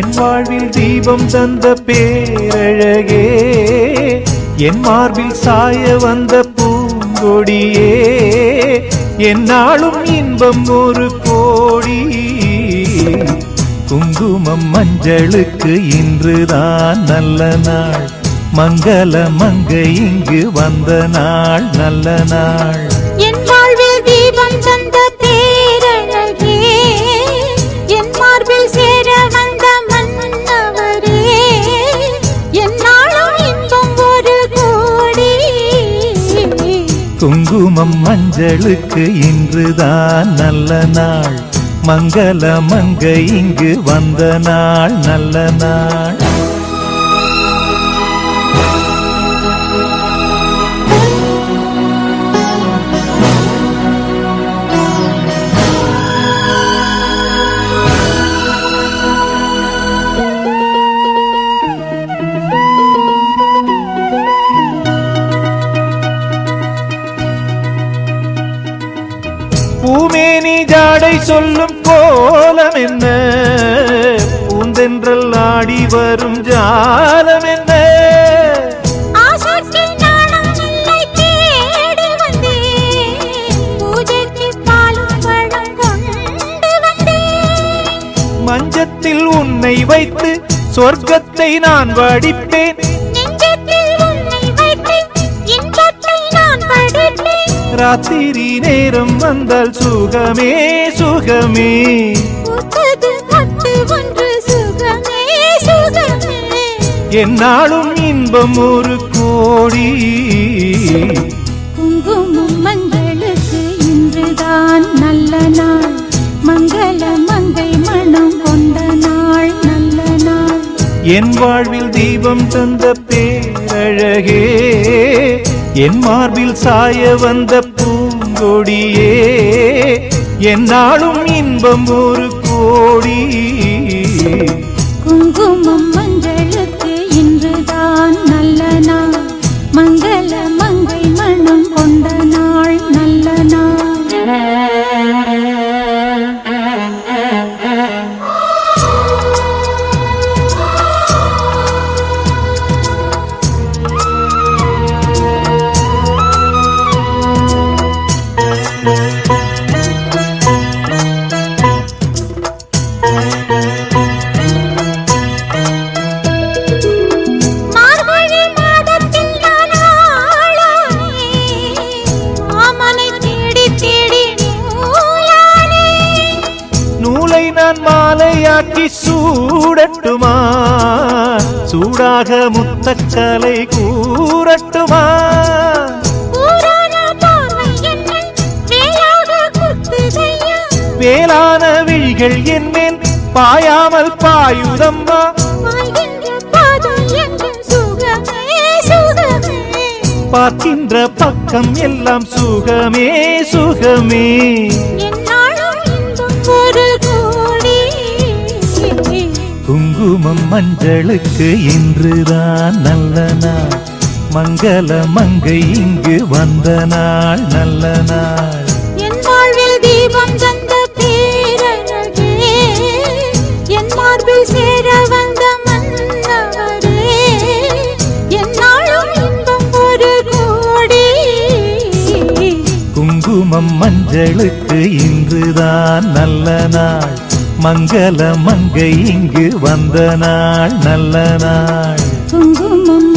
என் வாழ்வில் தீபம் தந்த பேரழகே, என் மார்பில் சாய வந்த பூங்கொடியே, என்னாலும் இன்பம் ஒரு கோடி. குங்குமம் மஞ்சளுக்கு இன்றுதான் நல்ல நாள், மங்கள மங்கை இங்கு வந்த நாள் நல்ல நாள். என் வாழ்வில் தீபம் தந்த பேரழகே, என் மார்பில் சேர வந்த மன்னவரே, என்னாலும் இன்பம் ஒரு கோடி. குங்குமம் மஞ்சளுக்கு இன்றுதான் நல்ல நாள், மங்கள மங்கை இங்கு வந்த நாள் நல்ல நாள். பூமேனி ஜாடை சொல்லும் கோலம் என்ன, பூந்தென்றல் ஆடி வரும் ஜாலம் என்ன. மஞ்சத்தில் உன்னை வைத்து சொர்க்கத்தை நான் வடிப்பேன், ராத்திரி நேரம் வந்தால் சுகமே சுகமே. என்னாலும் இன்பம் ஒரு கோடி. குங்குமம் மங்களுக்கு இன்றுதான் நல்ல நாள், மங்கள மங்கை மனம் கொண்ட நாள் நல்ல நாள். என் வாழ்வில் தீபம் தந்த பேரழகே, என் மார்பில் சாய வந்த பூங்கொடியே, என்னாலும் இன்பம் ஒரு கோடி. குங்குமம் மஞ்சளுக்கு இன்றுதான் நல்ல நாள், மங்கள மங்கை மனம் கொண்ட நாள் நல்ல நாள். நான் மாலையாக்கி சூடட்டுமா, சூடாக முத்தக்கலை கூறட்டுமா. வேளான விழிகள் என்மேல் பாயாமல் பாயுதம்மா, பார்க்கின்ற பக்கம் எல்லாம் சுகமே சுகமே. குங்குமம் மஞ்சளுக்கு இன்றுதான் நல்ல நாள், மங்கள மங்கை இங்கு வந்த நாள் நல்ல நாள். என் வாழ்வில் தீபம் தந்த பேரழகே, என் மார்பில் சேர வந்த மன்னவரே, என்னாலும் இன்பம் ஒரு கோடி. குங்குமம் மஞ்சளுக்கு இன்றுதான் நல்ல நாள், மங்கள மங்கை இங்கு வந்த நாள் நல்ல நாள். குங்குமம்